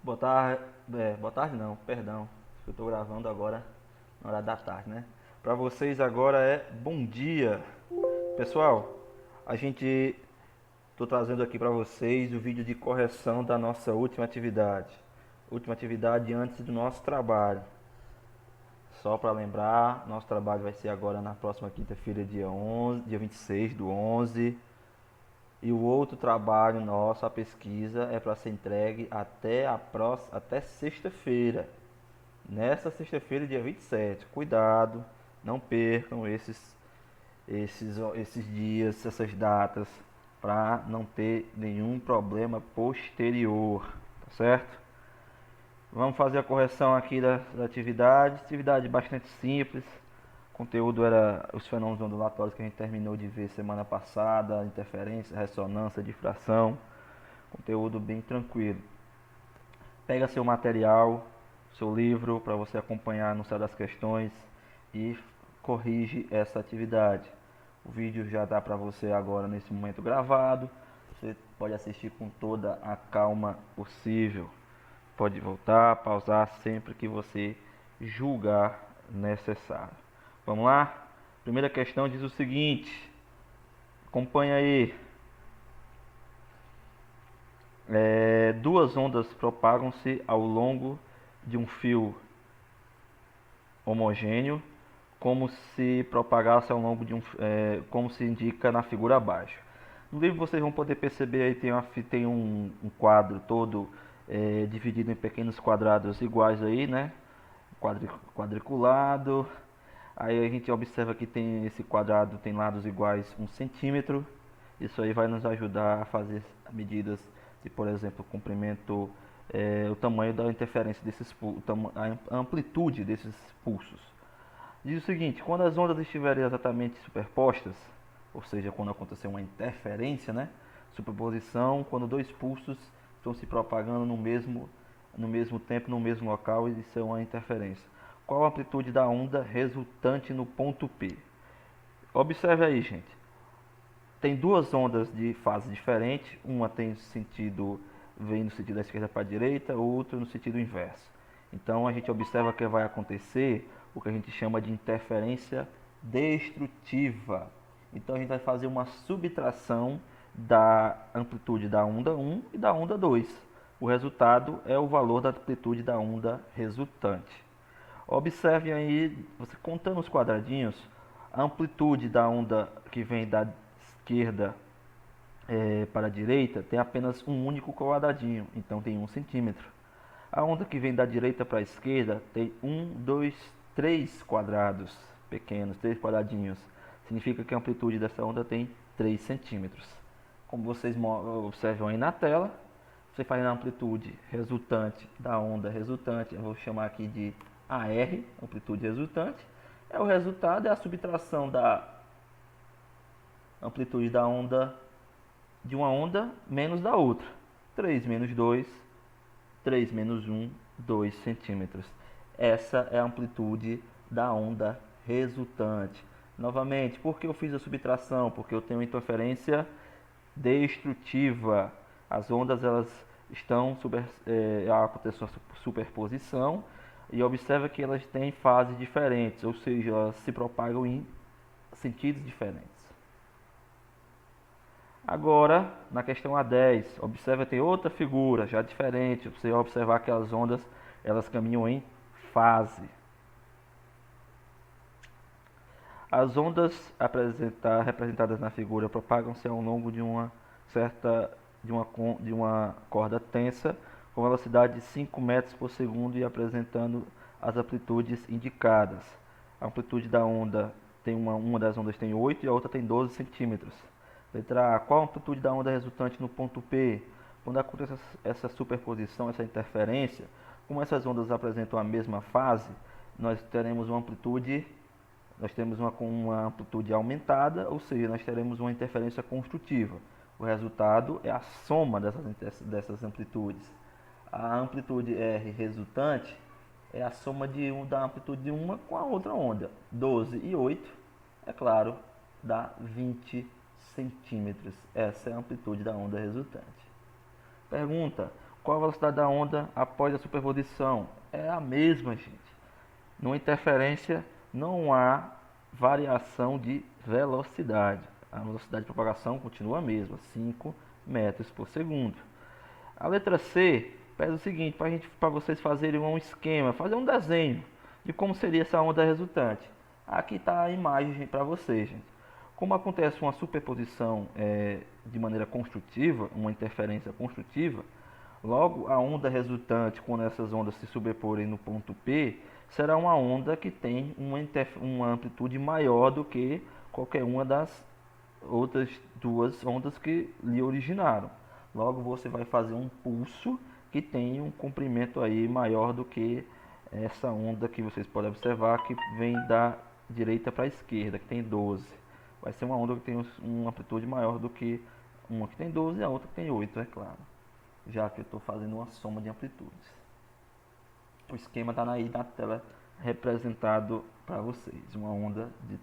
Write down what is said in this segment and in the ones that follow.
Boa tarde não, perdão. Eu estou gravando agora na hora da tarde, né? Para vocês agora é bom dia. Pessoal, a gente tô trazendo aqui para vocês o vídeo de correção da nossa última atividade. Última atividade antes do nosso trabalho. Só para lembrar, nosso trabalho vai ser agora na próxima quinta-feira, dia 11, dia 26 do 11. E o outro trabalho nosso, a pesquisa, é para ser entregue até sexta-feira. Nessa sexta-feira, dia 27. Cuidado, não percam esses dias, essas datas, para não ter nenhum problema posterior, tá certo? Vamos fazer a correção aqui da atividade. Atividade bastante simples. O conteúdo era os fenômenos ondulatórios que a gente terminou de ver semana passada, interferência, ressonância, difração. Conteúdo bem tranquilo. Pega seu material, seu livro para você acompanhar no céu das questões e corrige essa atividade. O vídeo já dá para você agora nesse momento gravado. Você pode assistir com toda a calma possível. Pode voltar, pausar sempre que você julgar necessário. Vamos lá? Primeira questão diz o seguinte. Acompanha aí. Duas ondas propagam-se ao longo de um fio homogêneo, como se propagasse ao longo de como se indica na figura abaixo. No livro vocês vão poder perceber aí tem um quadro todo dividido em pequenos quadrados iguais aí, né? Quadriculado. Aí a gente observa que tem esse quadrado tem lados iguais 1 cm. Isso aí vai nos ajudar a fazer medidas de, por exemplo, o comprimento, o tamanho da interferência desses a amplitude desses pulsos. Diz o seguinte: quando as ondas estiverem exatamente superpostas, ou seja, quando acontecer uma interferência, né? Superposição, quando dois pulsos estão se propagando no mesmo tempo, no mesmo local, isso é uma interferência. Qual a amplitude da onda resultante no ponto P? Observe aí, gente. Tem duas ondas de fase diferente, uma vem no sentido da esquerda para a direita, outra no sentido inverso. Então a gente observa que vai acontecer o que a gente chama de interferência destrutiva. Então a gente vai fazer uma subtração da amplitude da onda 1 e da onda 2. O resultado é o valor da amplitude da onda resultante. Observem aí, você contando os quadradinhos, a amplitude da onda que vem da esquerda para a direita tem apenas um único quadradinho, então tem 1 cm. A onda que vem da direita para a esquerda tem 3 quadrados pequenos, 3 quadradinhos. Significa que a amplitude dessa onda tem 3 centímetros. Como vocês observam aí na tela, você faz a amplitude resultante da onda resultante, eu vou chamar aqui de AR, amplitude resultante. O resultado é a subtração da amplitude da onda de uma onda menos da outra. 3 menos 2, 3 menos 1, 2 centímetros. Essa é a amplitude da onda resultante. Novamente, por que eu fiz a subtração? Porque eu tenho interferência destrutiva. As ondas elas estão acontece uma superposição e observa que elas têm fases diferentes, ou seja, elas se propagam em sentidos diferentes. Agora, na questão A10, observa tem outra figura já diferente. Você vai observar que as ondas elas caminham em fase. As ondas representadas na figura propagam-se ao longo de uma corda tensa com velocidade de 5 metros por segundo e apresentando as amplitudes indicadas. A amplitude da onda uma das ondas tem 8 e a outra tem 12 centímetros. Letra A. Qual a amplitude da onda resultante no ponto P? Quando acontece essa superposição, essa interferência, como essas ondas apresentam a mesma fase, nós teremos uma amplitude aumentada, ou seja, nós teremos uma interferência construtiva. O resultado é a soma dessas amplitudes. A amplitude R resultante é a soma da amplitude de uma com a outra onda. 12 e 8, é claro, dá 20 centímetros. Essa é a amplitude da onda resultante. Pergunta: Qual a velocidade da onda após a superposição? É a mesma, gente. Numa interferência não há variação de velocidade. A velocidade de propagação continua a mesma, 5 metros por segundo. A letra C pede o seguinte, para vocês fazerem um esquema, fazer um desenho de como seria essa onda resultante. Aqui está a imagem para vocês, gente. Como acontece uma superposição de maneira construtiva, uma interferência construtiva, logo a onda resultante, quando essas ondas se sobreporem no ponto P, será uma onda que tem uma amplitude maior do que qualquer uma das outras duas ondas que lhe originaram. Logo você vai fazer um pulso que tem um comprimento aí maior do que essa onda que vocês podem observar que vem da direita para a esquerda, que tem 12. Vai ser uma onda que tem uma amplitude maior do que uma que tem 12 e a outra que tem 8, é claro. Já que eu estou fazendo uma soma de amplitudes. O esquema está aí na tela representado para vocês. Uma onda de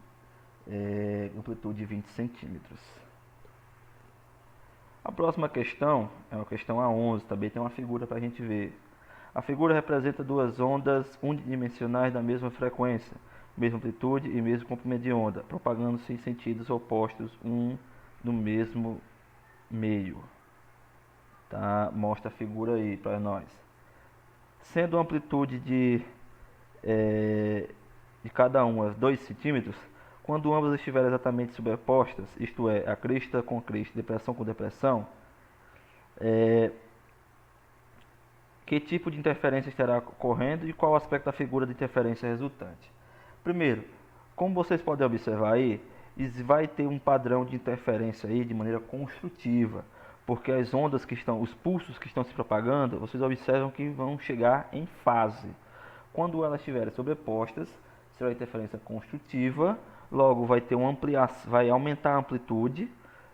amplitude de 20 centímetros. A próxima questão é a questão A11, também tem uma figura para a gente ver. A figura representa duas ondas unidimensionais da mesma frequência, mesma amplitude e mesmo comprimento de onda, propagando-se em sentidos opostos, um no mesmo meio. Tá? Mostra a figura aí para nós. Sendo a amplitude de cada uma 2 centímetros, quando ambas estiverem exatamente sobrepostas, isto é, a crista com crista, depressão com depressão, que tipo de interferência estará ocorrendo e qual o aspecto da figura de interferência resultante? Primeiro, como vocês podem observar aí, vai ter um padrão de interferência aí de maneira construtiva, porque as ondas que estão, os pulsos que estão se propagando, vocês observam que vão chegar em fase. Quando elas estiverem sobrepostas, será uma interferência construtiva, logo vai ter uma ampliação, vai aumentar a amplitude,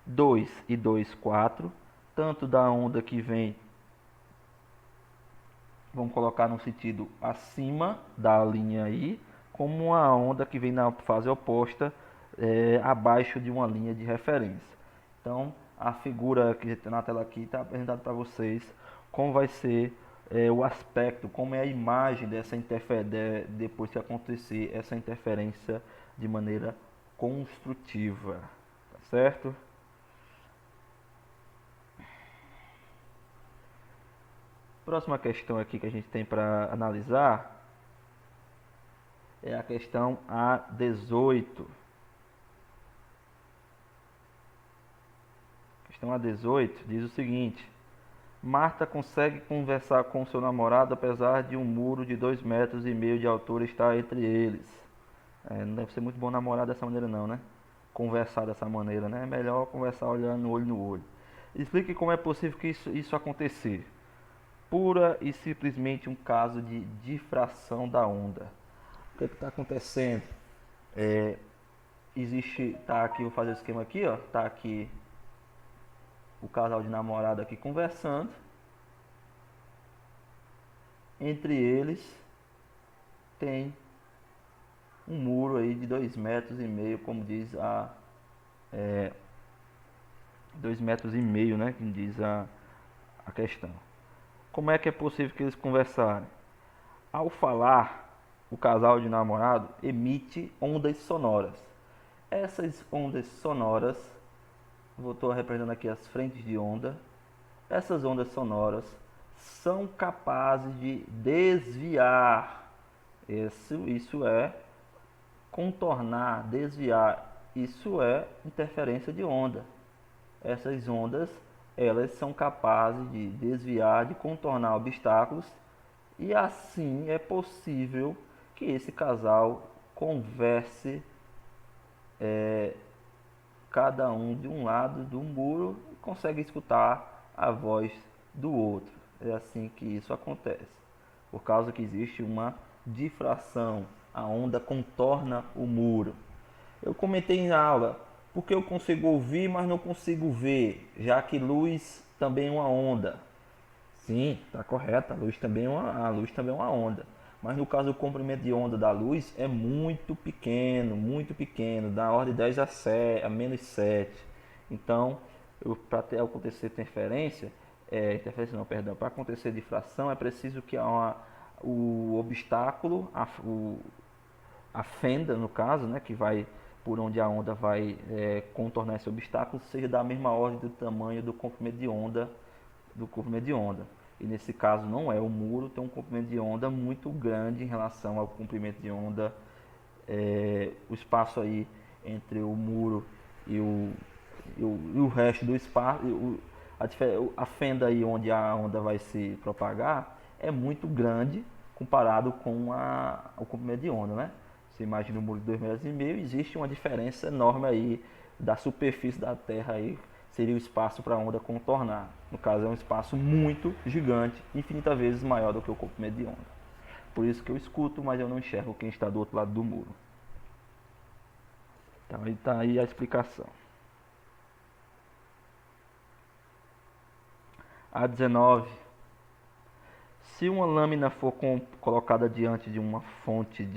2 e 2, 4, tanto da onda que vem, vamos colocar no sentido acima da linha aí, como a onda que vem na fase oposta, abaixo de uma linha de referência. Então, a figura que está na tela aqui está apresentada para vocês como vai ser o aspecto, como é a imagem dessa interferência, depois que acontecer essa interferência de maneira construtiva, tá certo? Próxima questão aqui que a gente tem para analisar é a questão A18. Questão A18 diz o seguinte: Marta consegue conversar com seu namorado apesar de um muro de 2,5 metros de altura estar entre eles. Não deve ser muito bom namorar dessa maneira não, né? Conversar dessa maneira, né? É melhor conversar olhando olho no olho. Explique como é possível que isso acontecer. Pura e simplesmente um caso de difração da onda. O que está acontecendo? Tá aqui, vou fazer o esquema aqui, ó. Tá aqui o casal de namorado aqui conversando. Entre eles tem um muro aí de 2,5 metros, como diz 2,5 metros, né? Que diz a questão. Como é que é possível que eles conversarem? Ao falar, o casal de namorado emite ondas sonoras. Essas ondas sonoras, estou representando aqui as frentes de onda. Essas ondas sonoras são capazes de desviar. Isso é contornar, desviar. Isso é interferência de onda. Essas ondas, elas são capazes de desviar, de contornar obstáculos, e assim é possível que esse casal converse cada um de um lado do muro e consegue escutar a voz do outro. É assim que isso acontece, por causa que existe uma difração, a onda contorna o muro. Eu comentei na aula, porque eu consigo ouvir, mas não consigo ver, já que luz também é uma onda. Sim, está correto, a luz também é uma onda. Mas no caso, o comprimento de onda da luz é muito pequeno, da ordem de 10 a menos 7. Então, para acontecer interferência, interferência não, perdão, para acontecer difração é preciso que o obstáculo, a fenda no caso, né, que vai por onde a onda vai contornar esse obstáculo, seja da mesma ordem do tamanho do comprimento de onda E nesse caso não é, o muro tem um comprimento de onda muito grande em relação ao comprimento de onda, o espaço aí entre o muro e o resto do espaço, a fenda aí onde a onda vai se propagar é muito grande comparado com o comprimento de onda, né? Você imagina um muro de 2,5 metros, existe uma diferença enorme aí da superfície da Terra aí, seria o espaço para a onda contornar. No caso, é um espaço muito gigante, infinitas vezes maior do que o comprimento de onda. Por isso que eu escuto, mas eu não enxergo quem está do outro lado do muro. Então, aí está aí a explicação. A 19. Se uma lâmina for colocada diante de uma fonte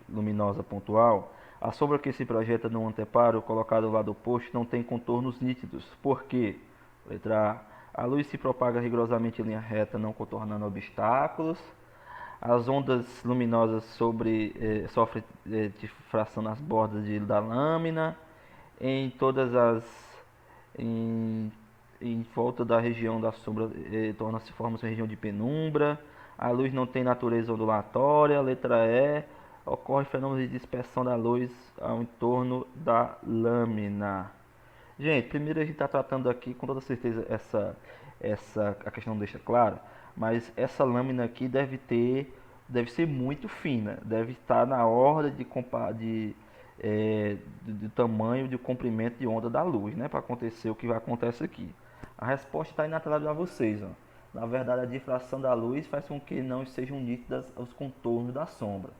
luminosa pontual, a sombra que se projeta no anteparo colocado ao lado oposto não tem contornos nítidos. Por quê? Letra A. A luz se propaga rigorosamente em linha reta, não contornando obstáculos. As ondas luminosas sofrem difração nas bordas da lâmina. Em todas as em em volta da região da sombra forma-se uma região de penumbra. A luz não tem natureza ondulatória. Letra E. Ocorre fenômeno de dispersão da luz ao entorno da lâmina. Gente, primeiro a gente está tratando aqui, com toda certeza, a questão não deixa clara, mas essa lâmina aqui deve ser muito fina, deve estar na ordem de tamanho, de comprimento de onda da luz, né, para acontecer o que vai acontecer aqui. A resposta está aí na tela para vocês, ó. Na verdade, a difração da luz faz com que não sejam nítidas os contornos da sombra.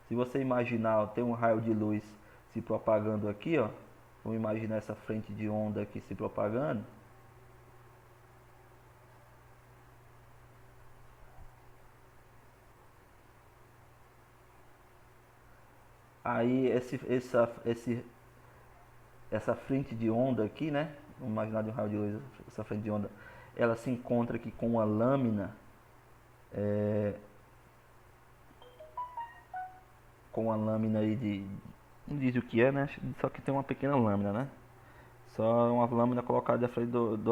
Se você imaginar, ó, tem um raio de luz se propagando aqui, ó. Vamos imaginar essa frente de onda aqui se propagando. Aí essa frente de onda aqui, né? Vamos imaginar de um raio de luz, essa frente de onda, ela se encontra aqui com uma lâmina, aí não diz o que é, né? Só que tem uma pequena lâmina, né? Só uma lâmina colocada à frente de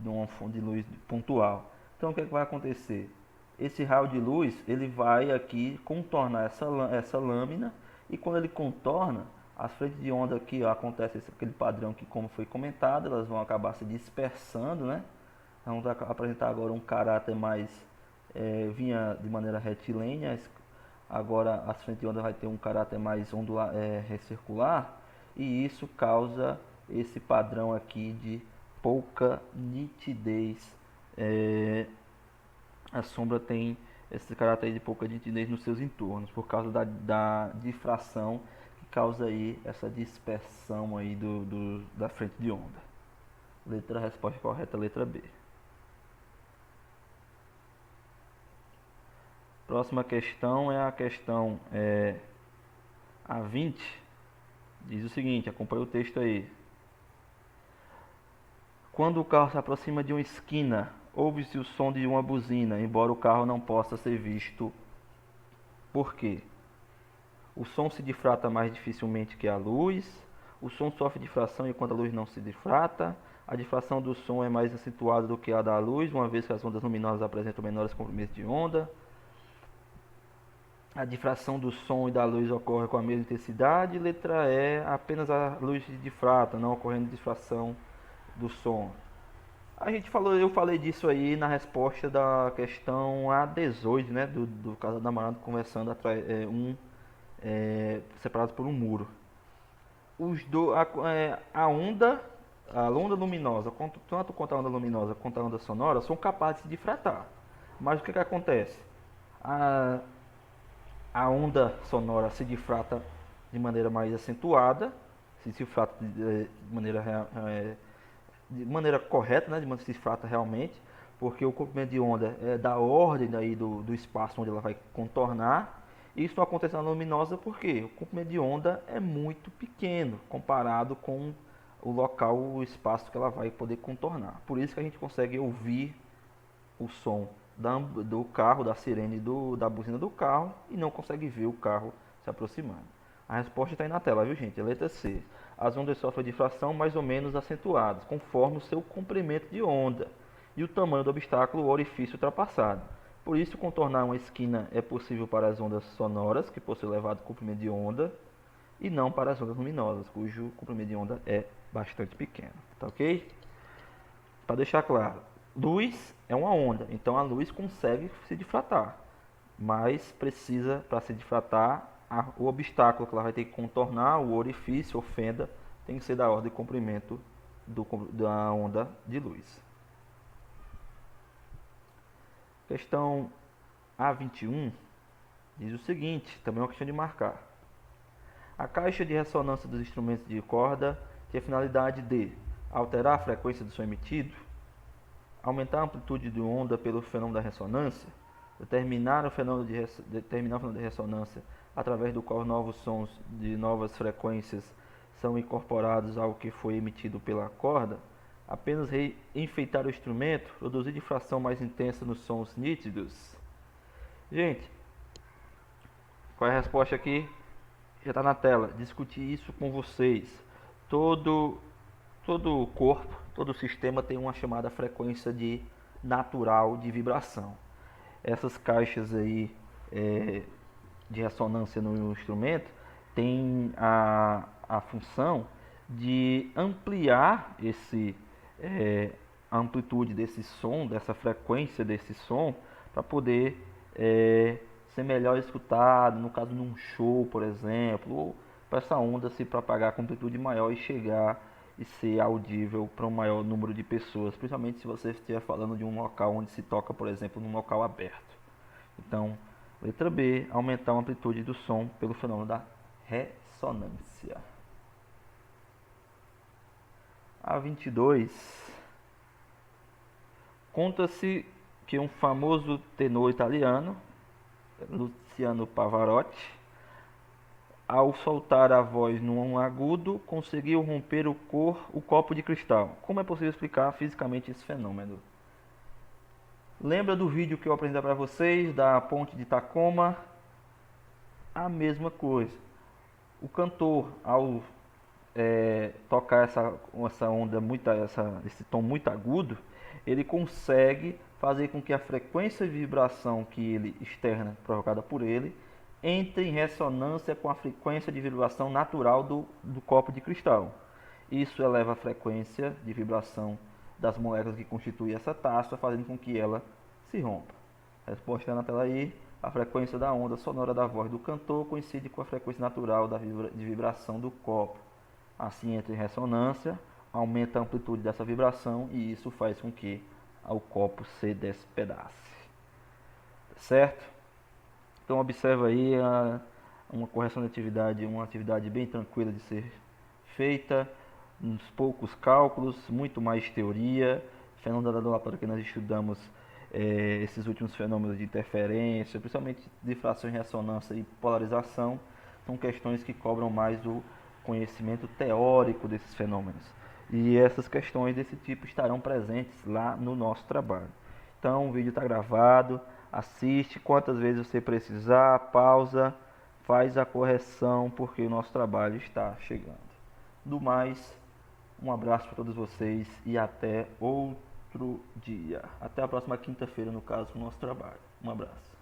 uma fonte de luz pontual. Então o que é que vai acontecer? Esse raio de luz ele vai aqui contornar essa lâmina, e quando ele contorna, as frentes de onda aqui, ó, acontece aquele padrão que, como foi comentado, elas vão acabar se dispersando, né? Vamos apresentar agora um caráter mais vinha de maneira retilínea, agora as frentes de onda vai ter um caráter mais recircular, e isso causa esse padrão aqui de pouca nitidez. A sombra tem esse caráter de pouca nitidez nos seus entornos, por causa da difração que causa aí essa dispersão aí da frente de onda. Resposta correta, letra B. Próxima questão é a questão A20. Diz o seguinte, acompanha o texto aí. Quando o carro se aproxima de uma esquina, ouve-se o som de uma buzina, embora o carro não possa ser visto. Por quê? O som se difrata mais dificilmente que a luz. O som sofre difração enquanto a luz não se difrata. A difração do som é mais acentuada do que a da luz, uma vez que as ondas luminosas apresentam menores comprimentos de onda. A difração do som e da luz ocorre com a mesma intensidade. Letra E, apenas a luz se difrata, não ocorrendo difração do som. Eu falei disso aí na resposta da questão A18, né, do casal namorado conversando atrás, separados por um muro. A onda luminosa, tanto quanto a onda luminosa quanto a onda sonora, são capazes de se difratar. Mas o que acontece? A onda sonora se difrata de maneira mais acentuada, se difrata de maneira correta, né, de maneira que se difrata realmente, porque o comprimento de onda é da ordem daí do espaço onde ela vai contornar. Isso não acontece na luminosa porque o comprimento de onda é muito pequeno comparado com o local, o espaço que ela vai poder contornar. Por isso que a gente consegue ouvir o som do carro, da sirene, da buzina do carro, e não consegue ver o carro se aproximando. A resposta está aí na tela, viu gente? A letra C. As ondas sofrem difração mais ou menos acentuadas, conforme o seu comprimento de onda e o tamanho do obstáculo ou orifício ultrapassado. Por isso, contornar uma esquina é possível para as ondas sonoras, que possuem elevado comprimento de onda, e não para as ondas luminosas, cujo comprimento de onda é bastante pequeno. Tá ok? Para deixar claro, luz é uma onda, então a luz consegue se difratar, mas precisa, para se difratar, o obstáculo que ela vai ter que contornar, o orifício ou fenda, tem que ser da ordem de comprimento da onda de luz. Questão A21 diz o seguinte, também é uma questão de marcar. A caixa de ressonância dos instrumentos de corda tem a finalidade de alterar a frequência do som emitido, aumentar a amplitude de onda pelo fenômeno da ressonância, determinar o fenômeno de ressonância através do qual novos sons de novas frequências são incorporados ao que foi emitido pela corda, apenas enfeitar o instrumento, produzir difração mais intensa nos sons nítidos. Gente, qual é a resposta aqui? Já está na tela. Discutir isso com vocês. Todo o corpo, todo o sistema tem uma chamada frequência natural de vibração. Essas caixas aí de ressonância no instrumento tem a função de ampliar a amplitude desse som, dessa frequência desse som, para poder ser melhor escutado, no caso num show, por exemplo, ou para essa onda se propagar com amplitude maior e chegar e ser audível para um maior número de pessoas, principalmente se você estiver falando de um local onde se toca, por exemplo, num local aberto. Então, letra B, aumentar a amplitude do som pelo fenômeno da ressonância. A22, conta-se que um famoso tenor italiano, Luciano Pavarotti, ao soltar a voz num agudo, conseguiu romper o copo de cristal. Como é possível explicar fisicamente esse fenômeno? Lembra do vídeo que eu apresentei para vocês da ponte de Tacoma? A mesma coisa. O cantor, ao tocar essa onda esse tom muito agudo, ele consegue fazer com que a frequência de vibração que ele externa, provocada por ele, entre em ressonância com a frequência de vibração natural do copo de cristal. Isso eleva a frequência de vibração das moléculas que constituem essa taça, fazendo com que ela se rompa. A resposta na tela aí. A frequência da onda sonora da voz do cantor coincide com a frequência natural de vibração do copo. Assim, entra em ressonância, aumenta a amplitude dessa vibração e isso faz com que o copo se despedace. Certo? Então observa aí uma correção de atividade, uma atividade bem tranquila de ser feita, uns poucos cálculos, muito mais teoria. Fenômeno da ondulatória que nós estudamos, esses últimos fenômenos de interferência, principalmente difração e ressonância e polarização, são questões que cobram mais o conhecimento teórico desses fenômenos. E essas questões desse tipo estarão presentes lá no nosso trabalho. Então o vídeo está gravado, assiste quantas vezes você precisar, pausa, faz a correção, porque o nosso trabalho está chegando. Do mais, um abraço para todos vocês e até outro dia. Até a próxima quinta-feira, no caso, do nosso trabalho. Um abraço.